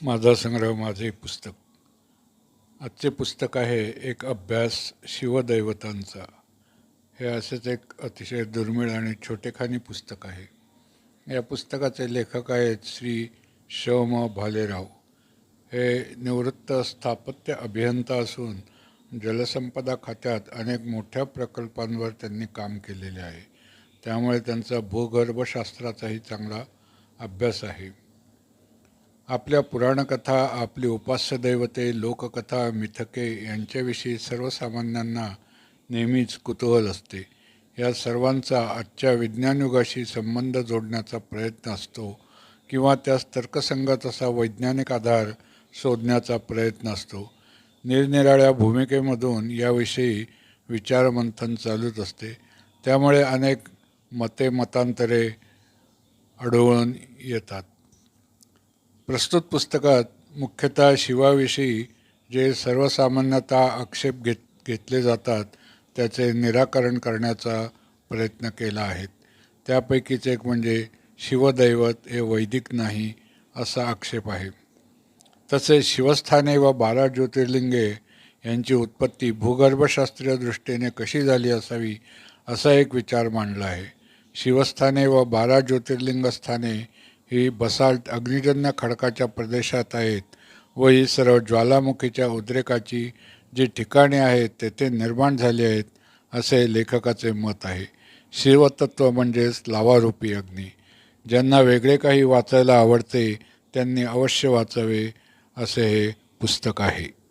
माझा संग्रह माझे पुस्तक. आजचे पुस्तक आहे एक अभ्यास शिवदैवतांचा. हे असेच एक अतिशय दुर्मिळ आणि छोटेखानी पुस्तक आहे. या पुस्तकाचे लेखक आहेत श्री श.म. भालेराव. हे निवृत्त स्थापत्य अभियंता असून जलसंपदा खात्यात अनेक मोठ्या प्रकल्पांवर त्यांनी काम केलेले आहे. त्यामुळे त्यांचा भूगर्भशास्त्राचाही चांगला अभ्यास आहे. आपल्या पुराणकथा, आपली उपास्य दैवते, लोककथा, मिथके यांच्याविषयी सर्वसामान्यांना नेहमीच कुतूहल असते. या सर्वांचा आजच्या विज्ञानयुगाशी संबंध जोडण्याचा प्रयत्न असतो किंवा त्यास तर्कसंगत असा वैज्ञानिक आधार शोधण्याचा प्रयत्न असतो. निरनिराळ्या भूमिकेमधून याविषयी विचारमंथन चालूच असते. त्यामुळे अनेक मतांतरे आढळून येतात. प्रस्तुत पुस्तकात मुख्यतः शिवाविषयी जे सर्वसामान्यतः आक्षेप घेतले जातात त्याचे निराकरण करण्याचा प्रयत्न केला आहे. त्यापैकीच एक म्हणजे शिवदैवत हे वैदिक नाही असा आक्षेप आहे. तसेच शिवस्थाने व 12 ज्योतिर्लिंगे यांची उत्पत्ती भूगर्भशास्त्रीय दृष्टीने कशी झाली असावी असा एक विचार मांडला आहे. शिवस्थाने व 12 ज्योतिर्लिंग स्थाने ही बसाल्ट अग्निजन्य खडकाच्या प्रदेशात आहेत व ही सर्व ज्वालामुखीच्या उद्रेकाची जी ठिकाणे आहेत तेथे निर्माण झाली आहेत असे लेखकाचे मत आहे. शिवतत्व म्हणजेच लावारूपी अग्नी. ज्यांना वेगळे काही वाचायला आवडते त्यांनी अवश्य वाचावे असे हे पुस्तक आहे.